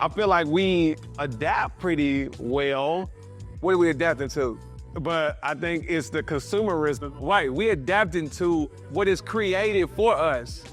I feel like we adapt pretty well. What are we adapting to? But I think it's the consumerism. Right, we adapting to what is created for us.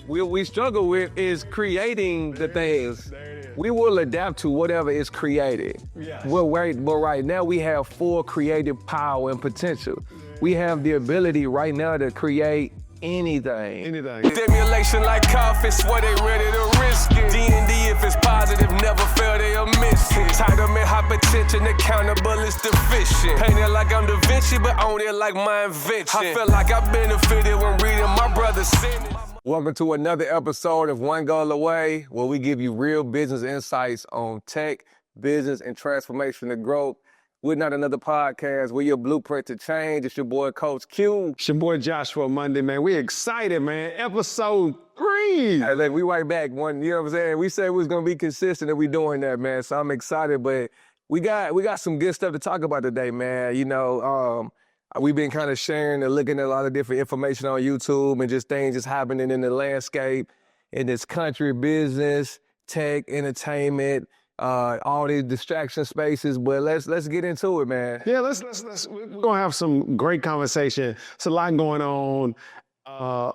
We struggle with is creating the things. We will adapt to whatever is created. Yes. But right now we have full creative power and potential. We have the ability right now to create anything. Stimulation like coffee, swear they ready to risk it. D&D if it's positive, never fail, they'll miss it. Entitlement, hypertension, accountable is deficient. Painted like I'm Da Vinci, but own it like my invention. I feel like I benefited when reading my brother's sentence. Welcome to another episode of One Goal Away, where we give you real business insights on tech, business, and transformation and growth. We're not another podcast. We're your blueprint to change. It's your boy, Coach Q. It's your boy, Joshua Mundy, man. We excited, man. Episode 3. Hey, look, we right back. You know what I'm saying? We said we was going to be consistent and we doing that, man. So I'm excited, but we got some good stuff to talk about today, man. You know, we've been kind of sharing and looking at a lot of different information on YouTube and just things just happening in the landscape, in this country, business, tech, entertainment, all these distraction spaces, but let's get into it, man. Yeah, let's we're gonna have some great conversation. It's a lot going on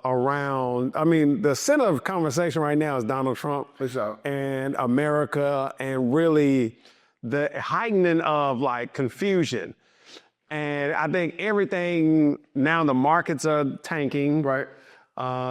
around. I mean, the center of conversation right now is Donald Trump and America, and really the heightening of like confusion. And I think everything now, the markets are tanking, right?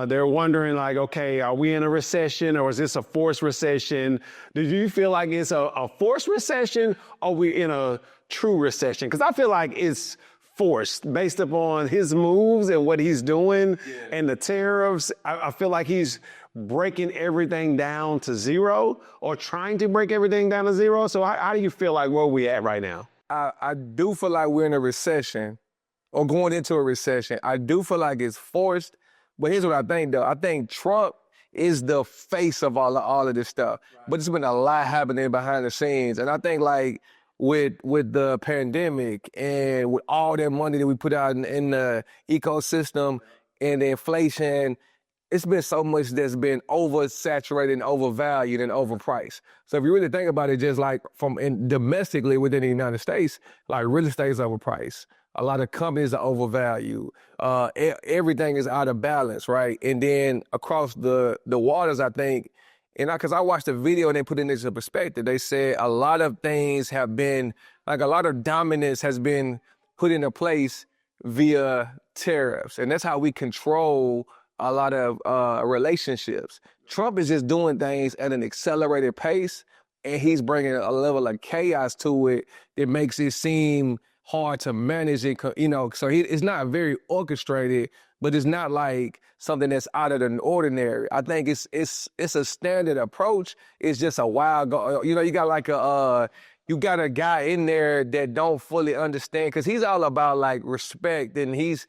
They're wondering like, okay, are we in a recession or is this a forced recession? Do you feel like it's a forced recession or are we in a true recession? Because I feel like it's forced based upon his moves and what he's doing and the tariffs. I feel like he's breaking everything down to zero or trying to break everything down to zero. So how do you feel like where we at right now? I do feel like we're in a recession or going into a recession. I do feel like it's forced. But here's what I think, though. I think Trump is the face of all of this stuff. Right. But there's been a lot happening behind the scenes. And I think, like, with the pandemic and with all that money that we put out in the ecosystem and the inflation, it's been so much that's been oversaturated and overvalued and overpriced. So if you really think about it, just like domestically within the United States, like real estate is overpriced. A lot of companies are overvalued. Everything is out of balance, right? And then across the waters, I think, and because I watched the video and they put it into perspective, they said a lot of things have been, like a lot of dominance has been put into place via tariffs. And that's how we control a lot of relationships. Trump is just doing things at an accelerated pace, and he's bringing a level of chaos to it that makes it seem hard to manage it, you know, so it's not very orchestrated, but it's not like something that's out of the ordinary. I think it's a standard approach. It's just a wild, you know, you got like you got a guy in there that don't fully understand, because he's all about like respect, and his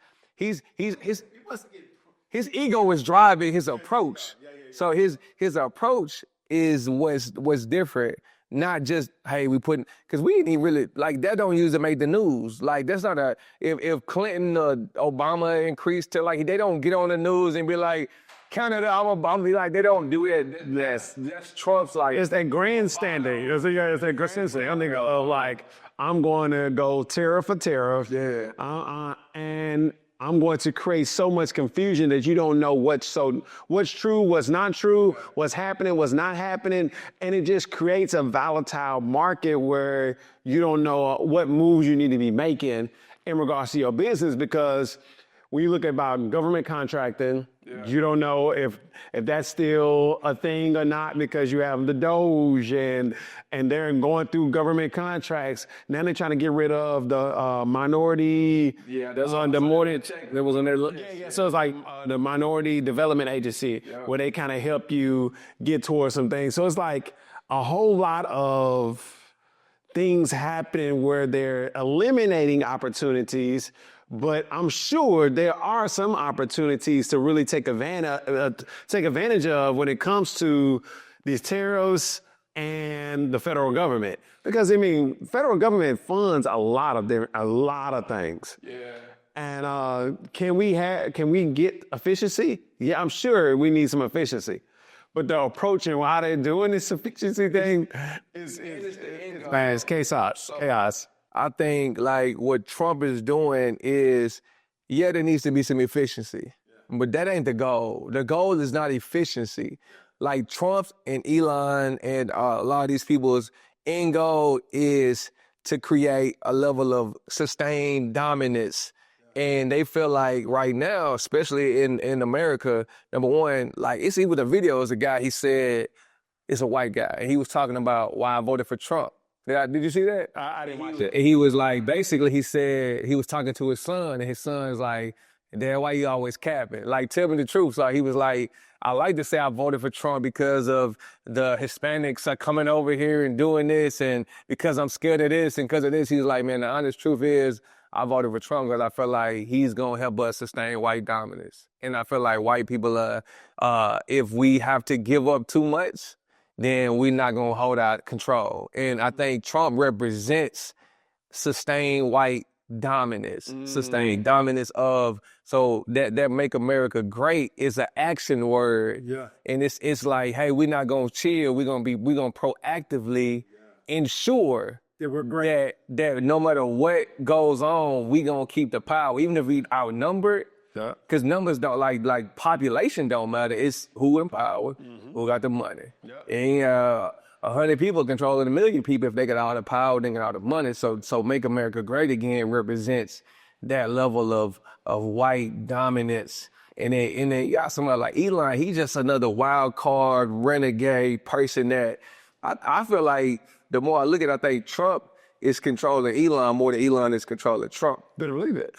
ego is driving his approach. So his approach is what's different. Not just, hey, because we didn't really, like, that don't usually make the news. Like, that's not if Clinton or Obama increased to, like, they don't get on the news and be like, Canada, I'm be like, they don't do it. That's Trump's, like. It's that grandstanding. It's that grandstanding of, like, I'm going to go tariff for tariff. Yeah. And I'm going to create so much confusion that you don't know what's true, what's not true, what's happening, what's not happening. And it just creates a volatile market where you don't know what moves you need to be making in regards to your business, because when you look about government contracting, you don't know if that's still a thing or not, because you have the Doge and they're going through government contracts. Now they're trying to get rid of the minority. Yeah, that's on the more than check that was on there. So it's like the Minority Development Agency, where they kind of help you get towards some things. So it's like a whole lot of things happening where they're eliminating opportunities. But I'm sure there are some opportunities to really take advantage of when it comes to these tariffs and the federal government. Because I mean, federal government funds a lot of things. Yeah. And can we get efficiency? Yeah, I'm sure we need some efficiency. But the approach and how they're doing this efficiency thing is man, it's chaos. I think like what Trump is doing is, yeah, there needs to be some efficiency, but that ain't the goal. The goal is not efficiency. Like Trump and Elon and a lot of these people's end goal is to create a level of sustained dominance. And they feel like right now, especially in America, number one, like it's even the video is a guy, he said, it's a white guy. And he was talking about why I voted for Trump. Did you see that? I didn't watch it. And he was like, basically he said, he was talking to his son and his son's like, Dad, why you always capping? Like, tell me the truth. So he was like, I like to say I voted for Trump because of the Hispanics are coming over here and doing this and because I'm scared of this and because of this. He was like, man, the honest truth is, I voted for Trump because I feel like he's going to help us sustain white dominance. And I feel like white people, if we have to give up too much, then we're not going to hold out control. And I think Trump represents sustained white dominance, sustained dominance of, so that make America great is an action word. Yeah. And it's like, hey, we're not going to chill. We're going to proactively ensure We're great. that no matter what goes on, we gonna keep the power, even if we outnumbered. Yeah. Because numbers don't like population don't matter. It's who in power, who got the money. Yeah. And 100 people controlling 1 million people. If they got all the power, they got all the money. So Make America Great Again represents that level of white dominance. And then you got somebody like Elon. He's just another wild card renegade person that I feel like. The more I look at it, I think Trump is controlling Elon more than Elon is controlling Trump. Better believe it.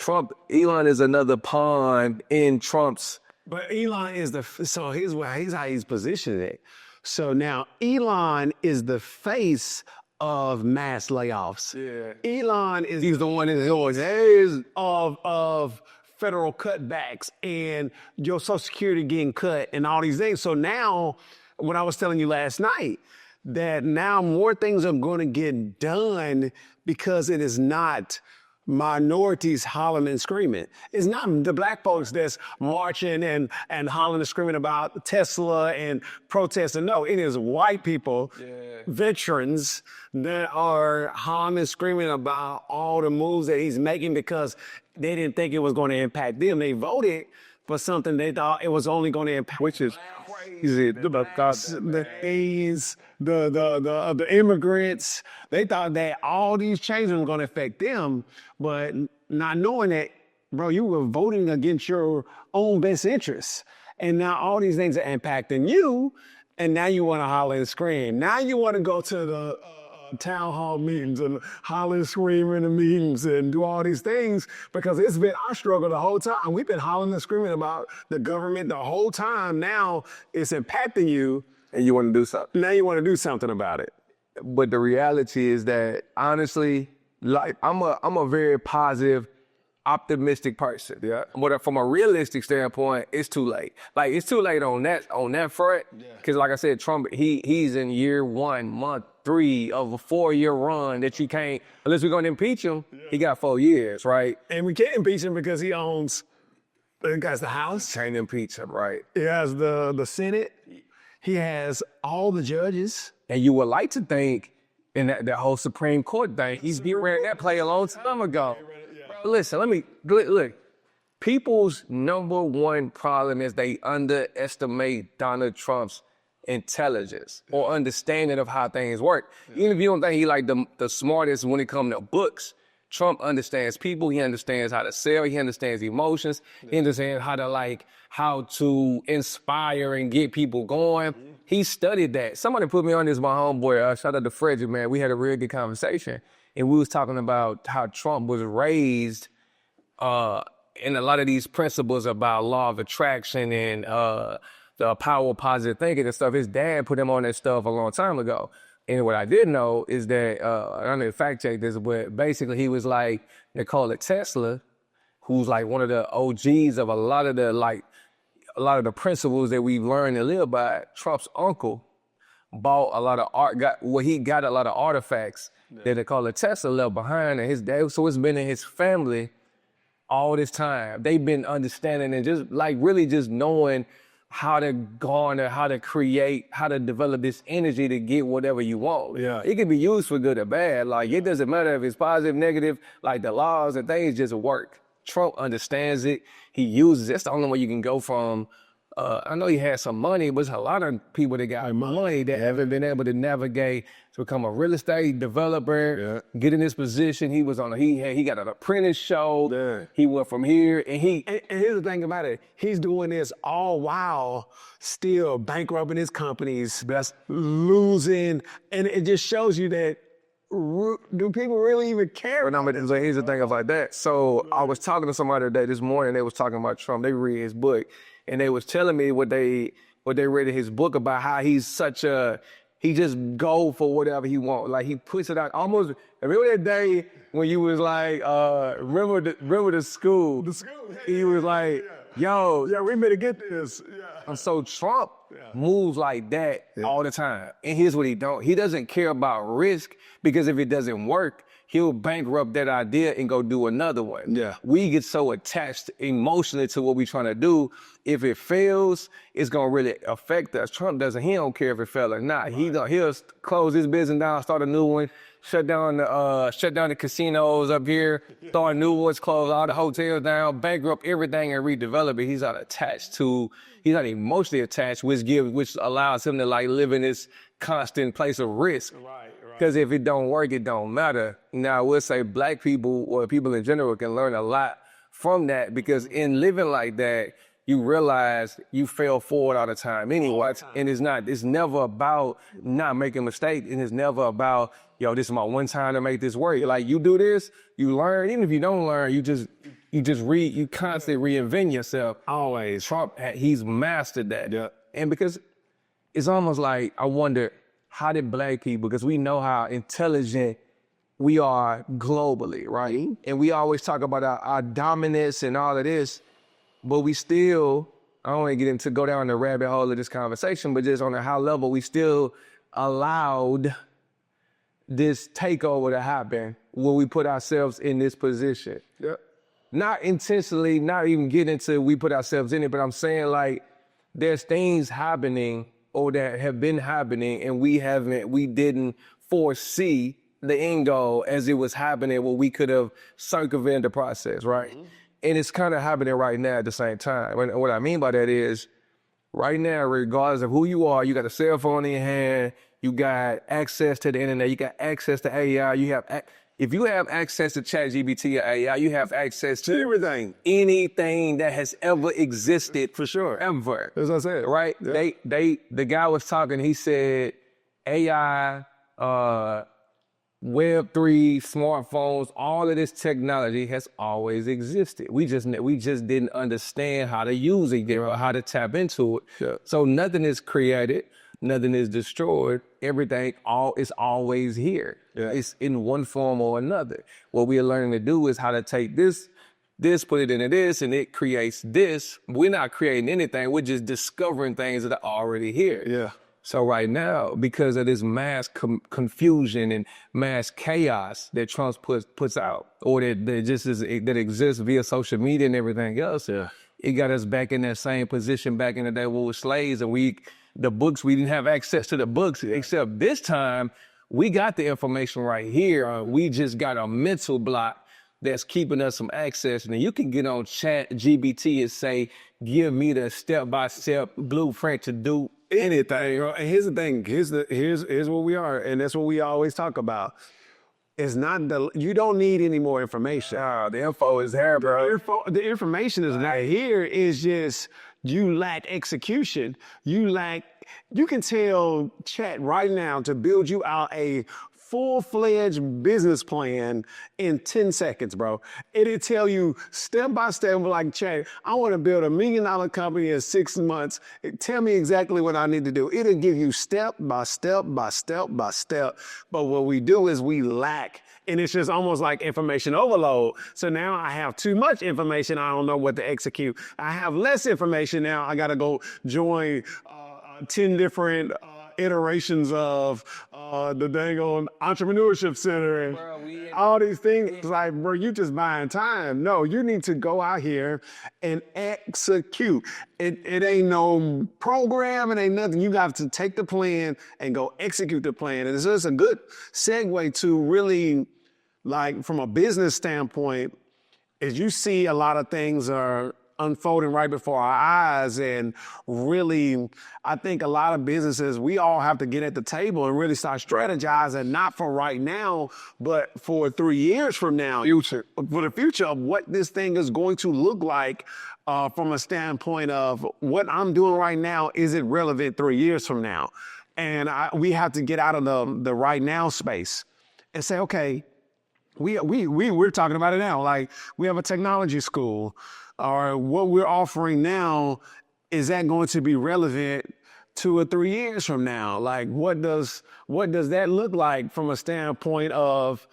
Elon is another pawn in Trump's. But Elon is here's how he's positioned it. So now Elon is the face of mass layoffs. Yeah. Elon he's the one that always is of federal cutbacks and your Social Security getting cut and all these things. So now, what I was telling you last night, that now more things are going to get done because it is not minorities hollering and screaming. It's not the black folks that's marching and hollering and screaming about Tesla and protesting. No, it is white people, veterans that are hollering and screaming about all the moves that he's making because they didn't think it was going to impact them. They voted for something they thought it was only going to impact. Which is crazy. The AIDS, the immigrants, they thought that all these changes were going to affect them, but not knowing that, bro, you were voting against your own best interests. And now all these things are impacting you, and now you want to holler and scream. Now you want to go to the town hall meetings and holler and scream in the meetings and do all these things because it's been our struggle the whole time. We've been hollering and screaming about the government the whole time. Now it's impacting you. And you want to do something. Now you want to do something about it. But the reality is that, honestly, like I'm a very positive, optimistic person. Yeah. But from a realistic standpoint, it's too late. Like it's too late on that front. Because like I said, Trump, he's in year 1, month 3 of a 4-year run that you can't, unless we're going to impeach him, he got 4 years, right? And we can't impeach him because he owns, he has the House. Can't impeach him, right? He has the Senate. He has all the judges. And you would like to think in that whole Supreme Court thing, he's getting ready that play a long time ago. Bro, listen, look. People's number one problem is they underestimate Donald Trump's intelligence or understanding of how things work. Even if you don't think he like the smartest when it comes to books, Trump understands people. He understands how to sell. He understands emotions. He understands how to inspire and get people going. He studied that. Somebody put me on this, my homeboy, shout out to Frederick, man. We had a real good conversation. And we was talking about how Trump was raised in a lot of these principles about law of attraction and the power of positive thinking and stuff. His dad put him on that stuff a long time ago. And what I did know is that, I don't know if fact check this, but basically he was like Nikola Tesla, who's like one of the OGs of a lot of the principles that we've learned and live by. Trump's uncle bought a lot of he got a lot of artifacts that Nikola Tesla left behind, and his dad, so it's been in his family all this time. They've been understanding and just like really just knowing how to garner, how to create, how to develop this energy to get whatever you want. Yeah. It can be used for good or bad. Like, it doesn't matter if it's positive, negative, like the laws and things just work. Trump understands it. He uses it. That's the only way you can go from, I know he had some money, but there's a lot of people that got money that haven't been able to navigate to become a real estate developer, get in this position. He was on he got an apprentice show. Yeah. He went from here and And here's the thing about it. He's doing this all while still bankrupting his companies, losing. And it just shows you that, do people really even care? so here's the thing about that. So I was talking to somebody today this morning. They was talking about Trump. They read his book, and they was telling me what they read in his book about how he's he just go for whatever he wants. Like, he puts it out almost. Remember that day when you was like, remember the school? The school. He was like, yo. Yeah, we better get this. Yeah. And so Trump moves like that all the time. And here's what he don't. He doesn't care about risk, because if it doesn't work, he'll bankrupt that idea and go do another one. Yeah. We get so attached emotionally to what we're trying to do. If it fails, it's gonna really affect us. Trump doesn't. He don't care if it fails or not. Right. He'll close his business down, start a new one, shut down the casinos up here, start new ones, close all the hotels down, bankrupt everything and redevelop it. He's not emotionally attached, which allows him to like live in this constant place of risk. Right. Because if it don't work, it don't matter. Now, I would say black people or people in general can learn a lot from that, because in living like that, you realize you fail forward all the time anyway. And it's never about not making mistakes. And it's never about, yo, this is my one time to make this work. Like, you do this, you learn. Even if you don't learn, you constantly reinvent yourself. Always. Trump, he's mastered that. Yeah. And because it's almost like, I wonder, how did black people, because we know how intelligent we are globally, right? And we always talk about our dominance and all of this, but we still, I don't want to go down the rabbit hole of this conversation, but just on a high level, we still allowed this takeover to happen when we put ourselves in this position. Yeah. Not intentionally, not even getting into we put ourselves in it, but I'm saying, like, there's things happening or that have been happening, and we didn't foresee the end goal as it was happening, where we could have circumvented the process, right? Mm-hmm. And it's kind of happening right now at the same time. And what I mean by that is, right now, regardless of who you are, you got a cell phone in your hand, you got access to the internet, you got access to AI, if you have access to ChatGPT or AI, you have access to everything, anything that has ever existed, for sure, ever. As I said, right? Yeah. The guy was talking. He said AI, Web3, smartphones, all of this technology has always existed. We just didn't understand how to use it or how to tap into it. Sure. So nothing is created. Nothing is destroyed. Everything is always here. Yeah. It's in one form or another. What we are learning to do is how to take this, put it into this, and it creates this. We're not creating anything. We're just discovering things that are already here. Yeah. So right now, because of this mass confusion and mass chaos that Trump puts out, or that exists via social media and everything else, it got us back in that same position back in the day when we were slaves, and we didn't have access to the books, except this time we got the information right here. We just got a mental block that's keeping us from access. And you can get on ChatGPT and say, give me the step-by-step blueprint to do anything. And here's the thing, here's what we are, and that's what we always talk about. It's not you don't need any more information. The info is there, bro. The information is not here. It's just you lack execution. You can tell Chat right now to build you out a full-fledged business plan in 10 seconds, bro. It'll tell you step by step, like, Chat, I want to build $1 million company in 6 months. Tell me exactly what I need to do. It'll give you step by step by step by step. But what we do is we lack, and it's just almost like information overload. So now I have too much information. I don't know what to execute. I have less information now. I got to go join 10 different iterations of the dang on entrepreneurship center and all these things. It's like, bro, you just buying time. No, you need to go out here and execute. It ain't no program, it ain't nothing. You got to take the plan and go execute the plan. And it's just a good segue to really, like, from a business standpoint, is you see a lot of things are unfolding right before our eyes. And really, I think a lot of businesses, we all have to get at the table and really start strategizing, not for right now, but for 3 years from now. Future. For the future of what this thing is going to look like from a standpoint of what I'm doing right now, is it relevant 3 years from now? And we have to get out of the right now space and say, okay, we're talking about it now. Like, we have a technology school, or what we're offering now, is that going to be relevant 2 or 3 years from now? Like, what does that look like from a standpoint of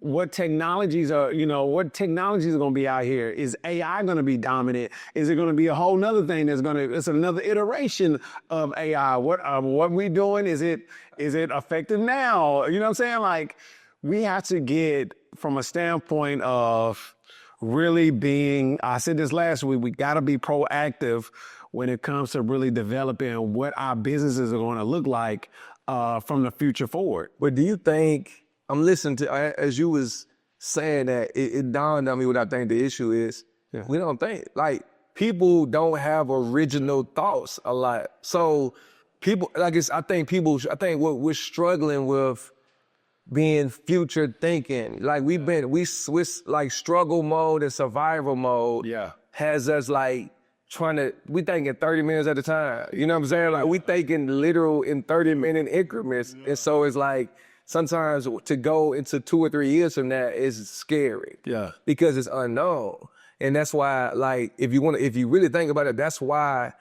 what technologies are going to be out here? Is AI going to be dominant? Is it going to be a whole nother thing it's another iteration of AI? What we doing, is it effective now? You know what I'm saying? Like, we have to get from a standpoint of really being, I said this last week, we got to be proactive when it comes to really developing what our businesses are going to look like from the future forward. But do you think, I'm listening to, as you was saying that, it dawned on me what I think the issue is. Yeah. We don't think, like, people don't have original thoughts a lot. So people, I think what we're struggling with being future thinking. Like, we like struggle mode and survival mode has us like we thinking 30 minutes at a time. You know what I'm saying? Like, we thinking literal in 30-minute increments. And so it's like, sometimes to go into 2 or 3 years from that is scary. Yeah. Because it's unknown. And that's why, like, if you really think about it, that's why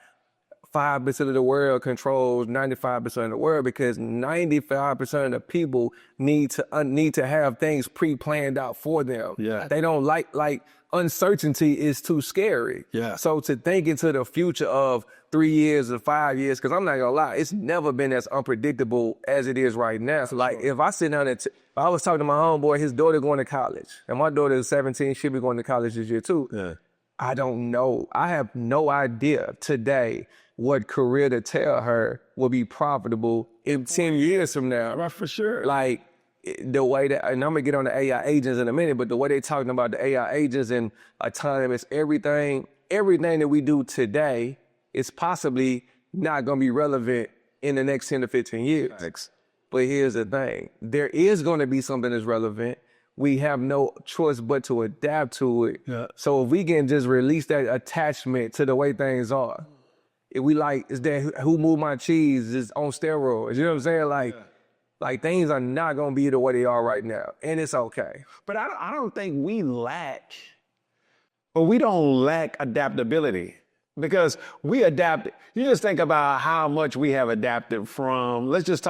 5% of the world controls 95% of the world, because 95% of the people need to have things pre-planned out for them. Yeah. They don't like uncertainty is too scary. Yeah. So to think into the future of 3 years or 5 years, because I'm not gonna lie, it's never been as unpredictable as it is right now. So like, if I sit down and I was talking to my homeboy, his daughter going to college, and my daughter is 17, she'll be going to college this year too. Yeah. I don't know. I have no idea today what career to tell her will be profitable in 10 years from now. Right, for sure. Like, the way that, and I'm gonna get on the AI agents in a minute, but the way they're talking about the AI agents and autonomous everything that we do today is possibly not gonna be relevant in the next 10 to 15 years. Thanks. But here's the thing, there is gonna be something that's relevant. We have no choice but to adapt to it. Yeah. So if we can just release that attachment to the way things are, if we like, is that Who Moved My Cheese is on steroids, you know what I'm saying? Like, like, things are not going to be the way they are right now, and it's okay. But I don't think we don't lack adaptability, because we adapt. You just think about how much we have adapted from, let's just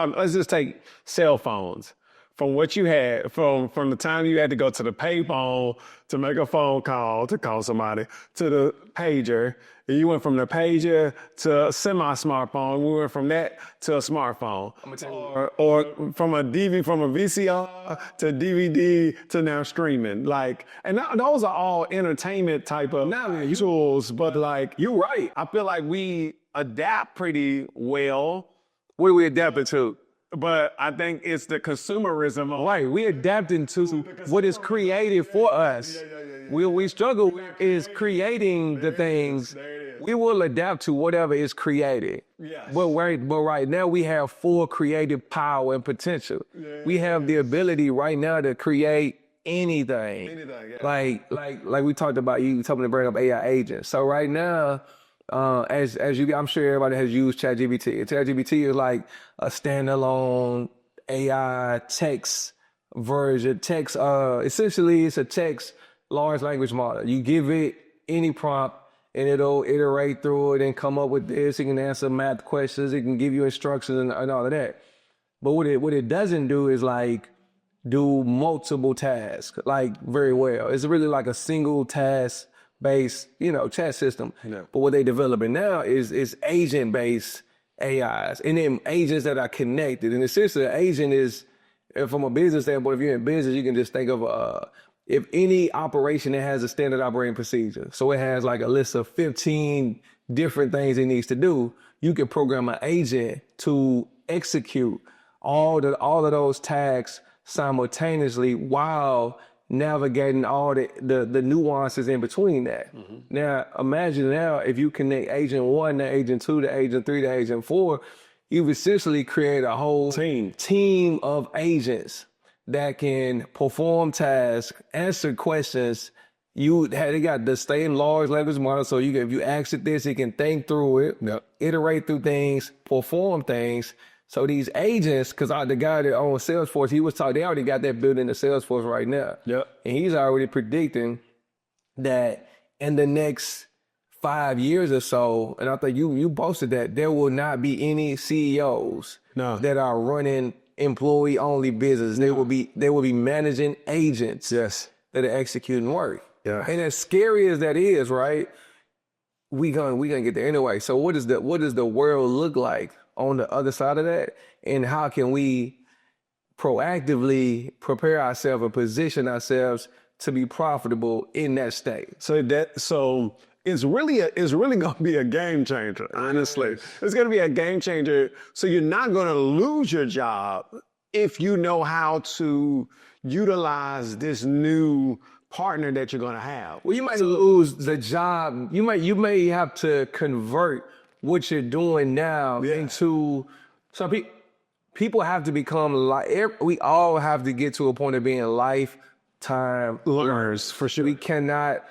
take cell phones. From what you had, from the time you had to go to the payphone to make a phone call, to call somebody, to the pager. And you went from the pager to a semi-smartphone. We went from that to a smartphone. Or from a VCR to DVD to now streaming. Like, and those are all entertainment type of tools, but like, you're right. I feel like we adapt pretty well. What are we adapting to? But I think it's the consumerism of, right, we adapting to what is created for us. We struggle is creating the things. We will adapt to whatever is created. Yes. But right now we have full creative power and potential. Yeah. We have the ability right now to create anything. Like we talked about, you told me to bring up AI agents. So right now, as you, I'm sure everybody has used ChatGPT. ChatGPT is like a standalone AI text version. Essentially, it's a text large language model. You give it any prompt, and it'll iterate through it and come up with this. It can answer math questions. It can give you instructions and all of that. But what it doesn't do is like do multiple tasks like very well. It's really like a single task based, chat system. Yeah. But what they developing now is agent based AIs, and then agents that are connected. And essentially, an agent is, from a business standpoint, if you're in business, you can just think of if any operation that has a standard operating procedure. So it has like a list of 15 different things it needs to do. You can program an agent to execute all of those tasks simultaneously while navigating all the nuances in between that. Now, imagine now if you connect agent 1 to agent 2 to agent 3 to agent 4, you've essentially created a whole team of agents that can perform tasks, answer questions. They got the same large language model, so if you ask it this, it can think through it, iterate through things, perform things. So these agents, because the guy that owns Salesforce, they already got that built into Salesforce right now. Yep. And he's already predicting that in the next 5 years or so, and I think you posted that, there will not be any CEOs that are running employee-only business. They will be managing agents that are executing work. Yeah. And as scary as that is, right? We gonna get there anyway. So what does the world look like on the other side of that? And how can we proactively prepare ourselves and position ourselves to be profitable in that state? So it's really going to be a game changer, honestly. It's going to be a game changer. So you're not going to lose your job if you know how to utilize this new partner that you're going to have. Well, you might lose the job. You may have to convert what you're doing now into some people have to become we all have to get to a point of being lifetime learners, for sure. We cannot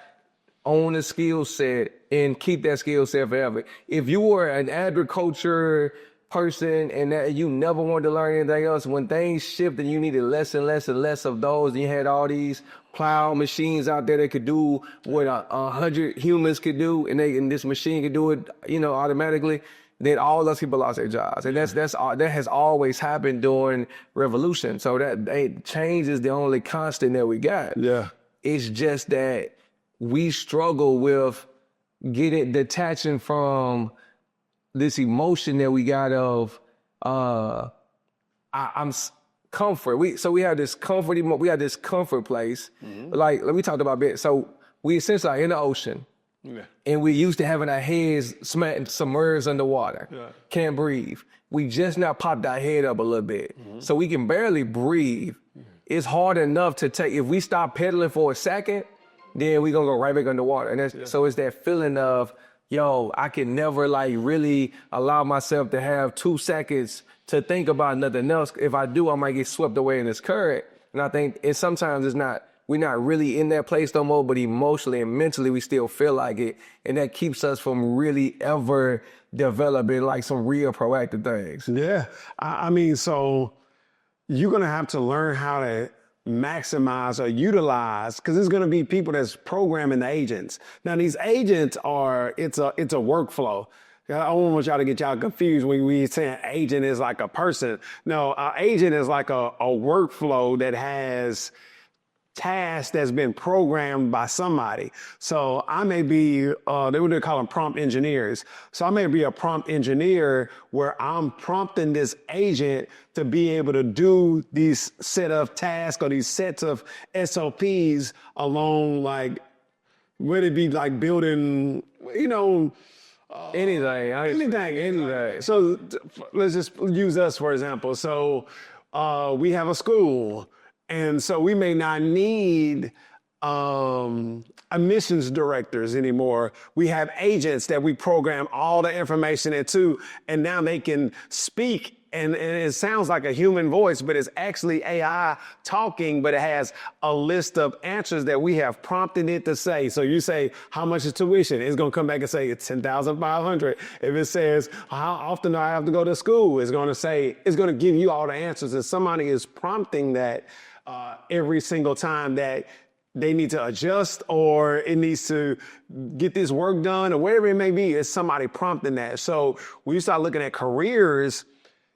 own a skill set and keep that skill set forever. If you were an agriculture person and that you never wanted to learn anything else, when things shifted, you needed less and less and less of those, and you had all these plow machines out there that could do what 100 humans could do, and this machine could do it, automatically, then all those people lost their jobs. And that has always happened during revolution. So that change is the only constant that we got. Yeah. It's just that we struggle with detaching from this emotion that we got of I'm comfort. We have this comfort. We have this comfort place. Mm-hmm. Like we talked about it. So we essentially are in the ocean, and we used to having our heads submerged underwater. Yeah. Can't breathe. We just now popped our head up a little bit, so we can barely breathe. It's hard enough to take. If we stop pedaling for a second, then we gonna go right back underwater. And so it's that feeling of, I can never really allow myself to have 2 seconds to think about nothing else. If I do, I might get swept away in this current. And I think sometimes we're not really in that place no more, but emotionally and mentally we still feel like it. And that keeps us from really ever developing some real proactive things. Yeah. I mean, so you're going to have to learn how to maximize or utilize, because there's going to be people that's programming the agents. Now, these agents it's a workflow. I don't want y'all to get y'all confused when we saying agent is like a person. No, an agent is like a workflow that has tasks that's been programmed by somebody. So I may be, they would call them prompt engineers. So I may be a prompt engineer where I'm prompting this agent to be able to do these set of tasks or these sets of SOPs along, would it be building, anything. So let's just use us, for example. So we have a school. And so we may not need admissions directors anymore. We have agents that we program all the information into, and now they can speak. And it sounds like a human voice, but it's actually AI talking, but it has a list of answers that we have prompted it to say. So you say, how much is tuition? It's going to come back and say it's $10,500. If it says, how often do I have to go to school? It's going to give you all the answers. And somebody is prompting that every single time that they need to adjust or it needs to get this work done or whatever it may be. It's somebody prompting that. So when you start looking at careers,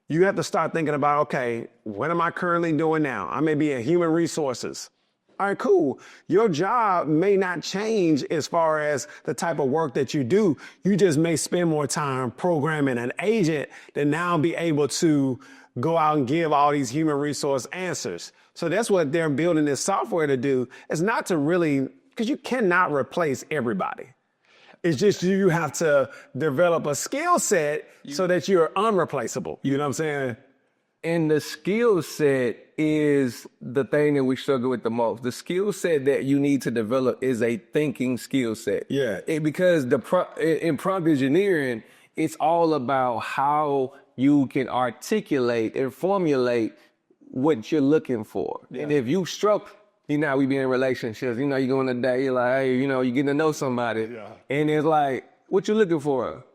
you have to start thinking about, okay, what am I currently doing now? I may be in human resources. All right, cool. Your job may not change as far as the type of work that you do. You just may spend more time programming an agent to now be able to go out and give all these human resource answers. So that's what they're building this software to do. It's not to really, because you cannot replace everybody. It's just you have to develop a skill set so that you're unreplaceable. You know what I'm saying? And the skill set is the thing that we struggle with the most. The skill set that you need to develop is a thinking skill set. Yeah. Because in prompt engineering, it's all about how you can articulate and formulate what you're looking for. Yeah. And if you struggle, we be in relationships, you go on a day, you're like, hey, you're getting to know somebody. Yeah. And it's like, what you looking for?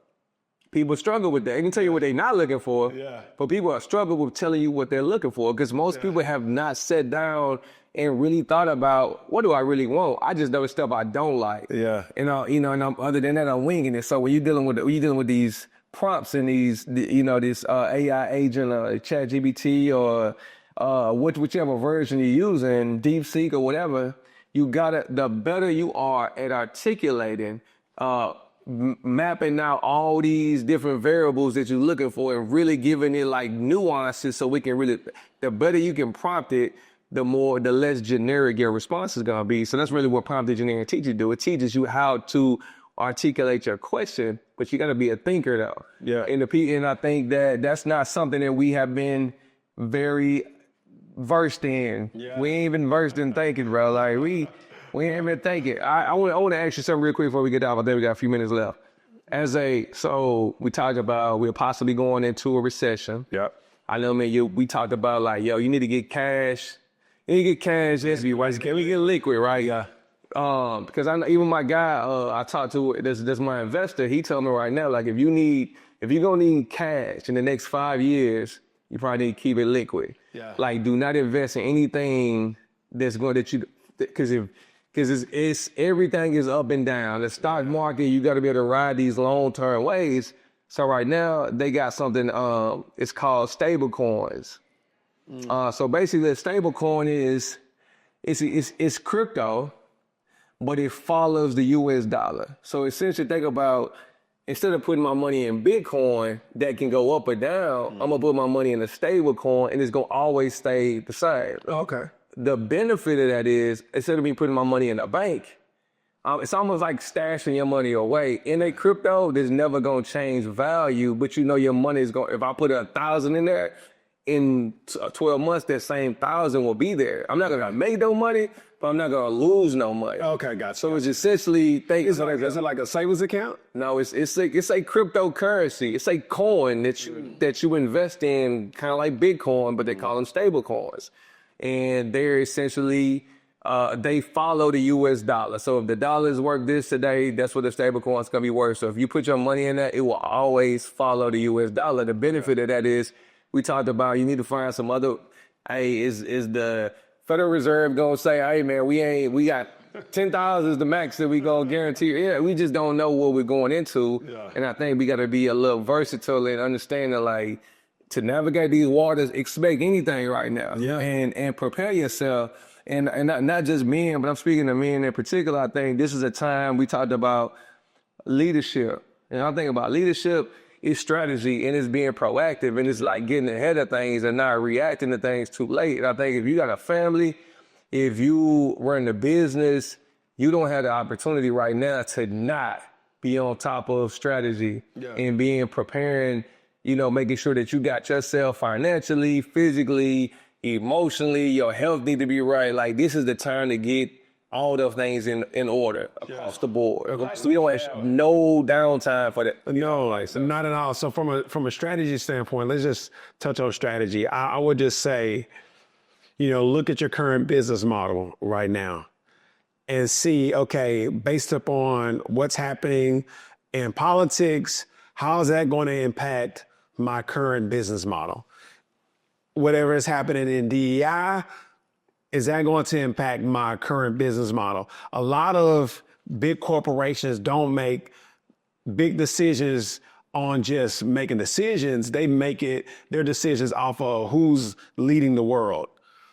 People struggle with that. They can tell you what they're not looking for, but people are struggling with telling you what they're looking for because most people have not sat down and really thought about, what do I really want? I just know the stuff I don't like. Yeah. And other than that, I'm winging it. So when you're dealing with these prompts and these, this AI agent or ChatGPT or whichever version you're using, DeepSeek or whatever, the better you are at articulating, mapping out all these different variables that you're looking for and really giving it like nuances so we can really, the better you can prompt it, the less generic your response is going to be. So that's really what prompt engineering teaches you do. It teaches you how to articulate your question, but you got to be a thinker though. Yeah. And I think that that's not something that we have been very versed in. Yeah. We ain't even versed in thinking, bro. Like we ain't been thinking. I want to ask you something real quick before we get out. I think we got a few minutes left. So we talked about we're possibly going into a recession. Yep. I know, man. We talked about like, you need to get cash. You need to get cash. Can we get liquid, right? Yeah. Because I know even my guy I talked to, this my investor. He told me right now, like if you're gonna need cash in the next 5 years, you probably need to keep it liquid. Yeah. Like do not invest in anything because it's everything is up and down. The stock market, you got to be able to ride these long-term waves. So right now they got something. It's called stable coins. So basically, a stable coin is it's crypto, but it follows the U.S. dollar. So essentially, think about instead of putting my money in Bitcoin that can go up or down, I'm gonna put my money in a stable coin and it's gonna always stay the same. Okay. The benefit of that is, instead of me putting my money in a bank, it's almost like stashing your money away. In a crypto, there's never going to change value, but your money is going, if I put 1,000 in there, in 12 months, that same 1,000 will be there. I'm not going to make no money, but I'm not going to lose no money. Okay, gotcha. So it's essentially, is it like a savings account? No, it's a cryptocurrency. It's a coin that you invest in, kind of like Bitcoin, but they call them stable coins. And they're essentially, they follow the U.S. dollar. So if the dollar is worth this today, that's what the stable coin is going to be worth. So if you put your money in that, it will always follow the U.S. dollar. The benefit of that is, we talked about you need to find some other, is the Federal Reserve going to say, hey man, we got 10,000 is the max that we going to guarantee. Yeah, we just don't know what we're going into. Yeah. And I think we got to be a little versatile and understand that like, to navigate these waters, expect anything right now. Yeah. And prepare yourself. And not just men, but I'm speaking to men in particular. I think this is a time we talked about leadership. And I think about leadership is strategy and it's being proactive and it's like getting ahead of things and not reacting to things too late. And I think if you got a family, if you run a business, you don't have the opportunity right now to not be on top of strategy and preparing, making sure that you got yourself financially, physically, emotionally, your health need to be right. Like this is the time to get all those things in order across the board. So we don't have no downtime for that. No, not at all. So from a strategy standpoint, let's just touch on strategy. I would just say, look at your current business model right now and see, okay, based upon what's happening in politics, how is that going to impact my current business model? Whatever is happening in DEI, is that going to impact my current business model? A lot of big corporations don't make big decisions on just making decisions. They make their decisions off of who's leading the world.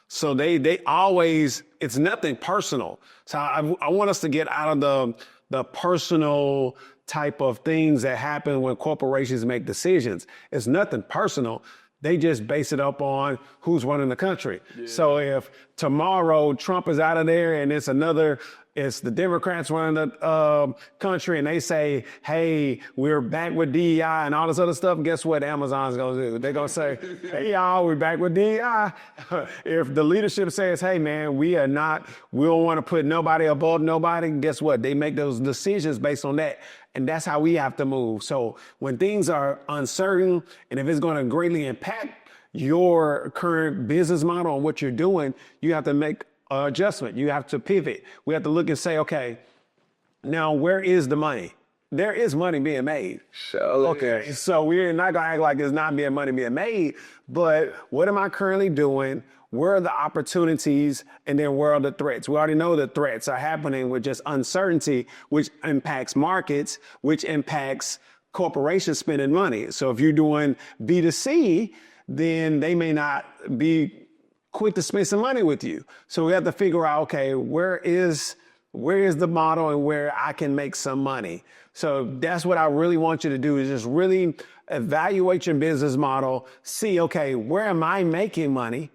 So they always, it's nothing personal. So I want us to get out of the personal type of things that happen when corporations make decisions. It's nothing personal. They just base it up on who's running the country. Yeah. So if tomorrow Trump is out of there and it's the Democrats running the country and they say, hey, we're back with DEI and all this other stuff, guess what Amazon's going to do? They're going to say, hey, y'all, we're back with DEI. If the leadership says, hey, man, we don't want to put nobody above nobody, guess what? They make those decisions based on that. And that's how we have to move. So when things are uncertain and if it's going to greatly impact your current business model and what you're doing, you have to make an adjustment. You have to pivot. We have to look and say, okay, now where is the money? There is money being made. Sure. Okay, so we're not going to act like there's not money being made, but what am I currently doing? Where are the opportunities and then where are the threats? We already know the threats are happening with just uncertainty, which impacts markets, which impacts corporations spending money. So if you're doing B2C, then they may not be quick to spend some money with you. So we have to figure out, okay, where is the model and where I can make some money? So that's what I really want you to do is just really evaluate your business model, see, okay, where am I making money?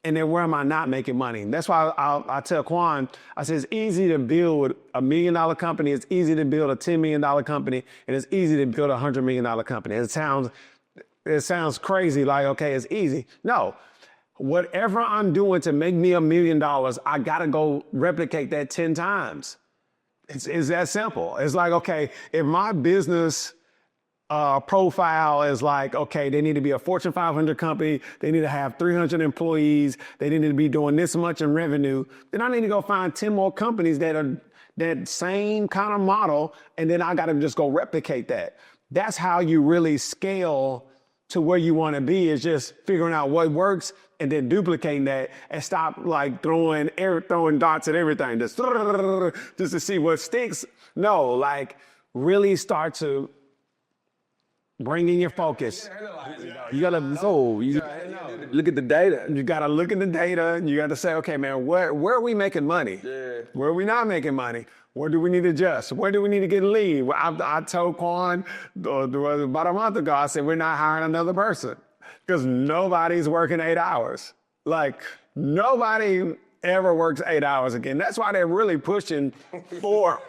And then where am I not making money? That's why I tell Quawn, I say it's easy to build $1 million company. It's easy to build a $10 million company. And it's easy to build a $100 million company. It sounds crazy, like, okay, it's easy. No, whatever I'm doing to make me $1 million, I got to go replicate that 10 times. It's that simple. It's like, okay, if my business profile is like, okay, they need to be a Fortune 500 company. They need to have 300 employees. They need to be doing this much in revenue. Then I need to go find 10 more companies that are that same kind of model. And then I got to just go replicate that. That's how you really scale to where you want to be, is just figuring out what works and then duplicating that and stop like throwing darts at everything just to see what sticks. No, like really start to bring in your focus. You gotta know. You look at the data. You gotta look at the data and you gotta say, okay, man, where are we making money? Yeah. Where are we not making money? Where do we need to adjust? Where do we need to get a lead? Well, I told Quawn about a month ago, I said, we're not hiring another person because nobody's working 8 hours. Like nobody ever works 8 hours again. That's why they're really pushing for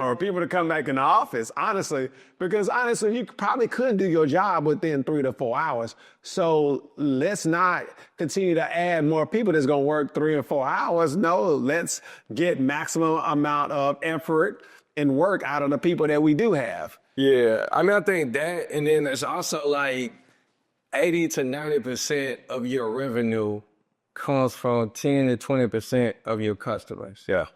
or people to come back in the office, honestly, because honestly, you probably could do your job within 3 to 4 hours. So let's not continue to add more people that's going to work 3 or 4 hours. No, let's get maximum amount of effort and work out of the people that we do have. Yeah, I mean, I think that, and then there's also like 80 to 90% of your revenue comes from 10 to 20% of your customers. Yeah.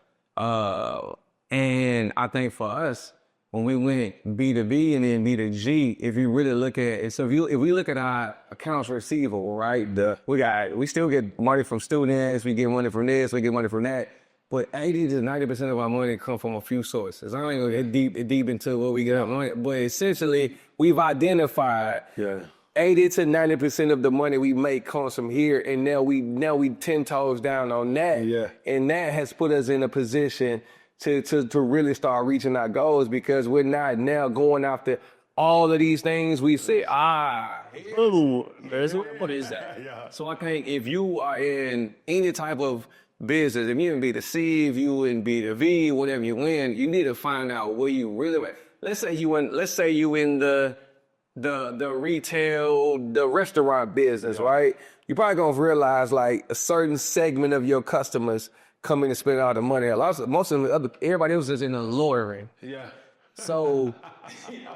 And I think for us, when we went B2B and then B2G, if you really look at it, so if we look at our accounts receivable, right? We still get money from students, we get money from this, we get money from that. But 80 to 90% of our money come from a few sources. I don't even get deep into what we get our money, but essentially we've identified 80 to 90% of the money we make comes from here, and now we 10 toes down on that. Yeah. And that has put us in a position to really start reaching our goals, because we're not now going after all of these things. We say, what is that? Yeah. So I think if you are in any type of business, if you in B2C, if you in B2B, whatever you in, you need to find out where you really at. Let's say you in the retail, the restaurant business, right? You're probably gonna realize like a certain segment of your customers come in and spend all the money. Everybody else is in the lawyering. Yeah. So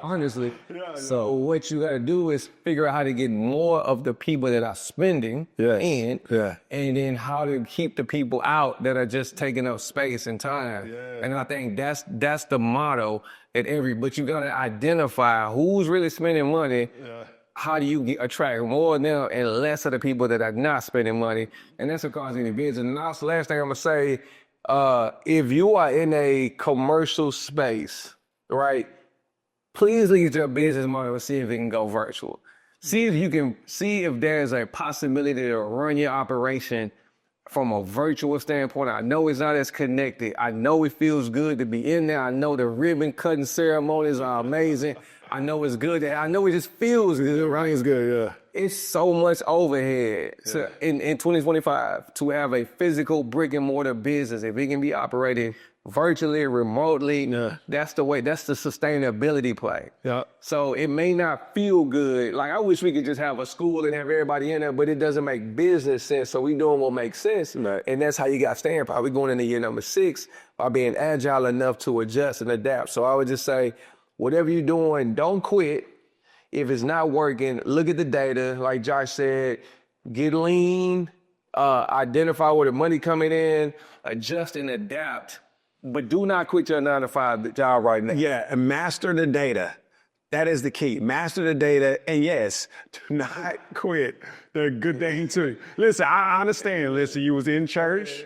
honestly, so what you gotta do is figure out how to get more of the people that are spending in, and then how to keep the people out that are just taking up space and time. Yeah. And I think that's the motto but you gotta identify who's really spending money. Yeah. How do you attract more of them and less of the people that are not spending money? And that's what causes any business. And also, last thing I'm gonna say, if you are in a commercial space, right, please leave your business model and see if it can go virtual. See if there's a possibility to run your operation from a virtual standpoint. I know it's not as connected. I know it feels good to be in there. I know the ribbon cutting ceremonies are amazing. I know it's good. I know it just feels good. Right, it's good, yeah. It's so much overhead in 2025 to have a physical brick and mortar business. If it can be operated virtually, remotely, that's the way, that's the sustainability play. Yeah. So it may not feel good. Like I wish we could just have a school and have everybody in there, but it doesn't make business sense. So we doing what makes sense. Right. And that's how you got staying power. We're going into year number 6 by being agile enough to adjust and adapt. So I would just say, whatever you're doing, don't quit. If it's not working, look at the data. Like Josh said, get lean, identify where the money coming in, adjust and adapt. But do not quit your 9-to-5 job right now. Yeah, and master the data. That is the key. Master the data. And yes, do not quit. They're a good thing too. Listen, I understand. Listen, you was in church.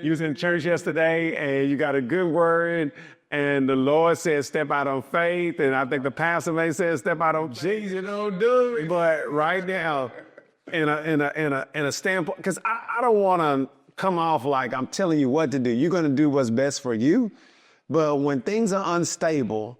You was in church yesterday and you got a good word. And the Lord said, step out on faith. And I think the pastor may say, step out on Jesus, don't do it. But right now, in a standpoint, because I don't want to come off like I'm telling you what to do. You're going to do what's best for you. But when things are unstable,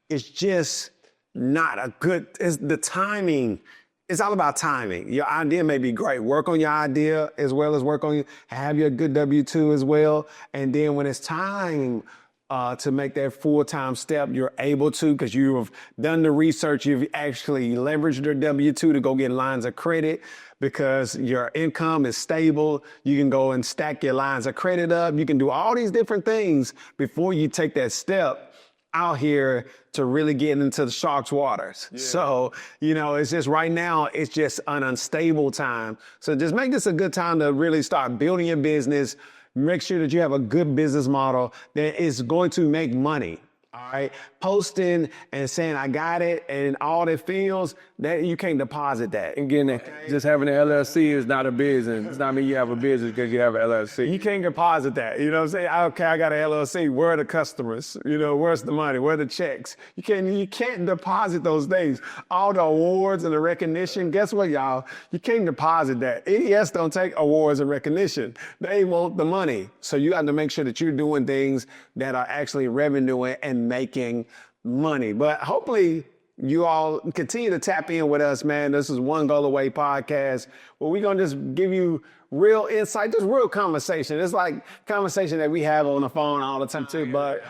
it's just not a good, it's the timing. It's all about timing. Your idea may be great. Work on your idea as well as have your good W-2 as well. And then when it's time to make that full-time step, you're able to, because you have done the research, you've actually leveraged your W-2 to go get lines of credit because your income is stable. You can go and stack your lines of credit up. You can do all these different things before you take that step out here to really get into the shark's waters. Yeah. So, it's just right now, it's just an unstable time. So just make this a good time to really start building your business. Make sure that you have a good business model that is going to make money. All right. Posting and saying, I got it, and all that feels that you can't deposit that. And getting just having an LLC is not a business. It's not mean you have a business because you have an LLC. You can't deposit that. You know what I'm saying? Okay, I got an LLC. Where are the customers? Where's the money? Where are the checks? You can't deposit those things. All the awards and the recognition, guess what, y'all? You can't deposit that. EDS don't take awards and recognition. They want the money. So you got to make sure that you're doing things that are actually revenuing and making money. But hopefully you all continue to tap in with us, man. This is One Goal Away podcast where we're going to just give you real insight, just real conversation. It's like conversation that we have on the phone all the time too, but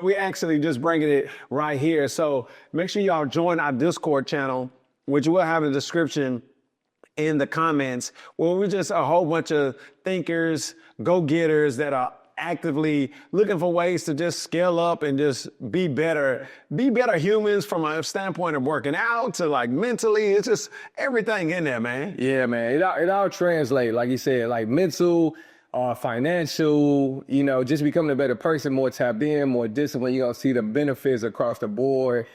we actually just bringing it right here. So make sure y'all join our Discord channel, which we'll have in the description in the comments, where we're just a whole bunch of thinkers, go-getters that are actively looking for ways to just scale up and just be better humans from a standpoint of working out to like mentally. It's just everything in there, man. Yeah, man. It all translates, like you said, like mental, financial, just becoming a better person, more tapped in, more disciplined. You're going to see the benefits across the board.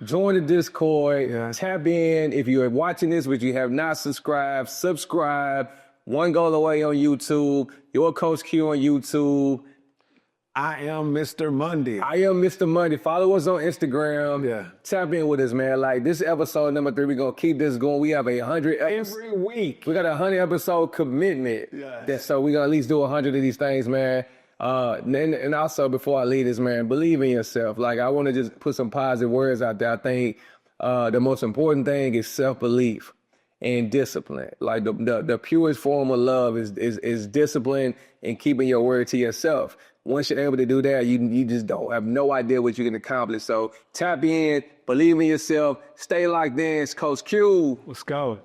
Join the Discord, tap in. If you're watching this, but you have not subscribed, subscribe. One Goal Away on YouTube, your Coach Q on YouTube. I am Mr. Mundy. I am Mr. Mundy. Follow us on Instagram. Yeah. Tap in with us, man. Like, this is episode number 3. We're going to keep this going. We have 100 every week. We got a 100 episode commitment. Yes. So we're going to at least do 100 of these things, man. And also, before I leave this, man, believe in yourself. Like, I want to just put some positive words out there. I think the most important thing is self-belief and discipline. Like the purest form of love is discipline and keeping your word to yourself. Once you're able to do that, you just don't have no idea what you can accomplish. So tap in, believe in yourself, stay locked in. It's Coach Q. Let's go.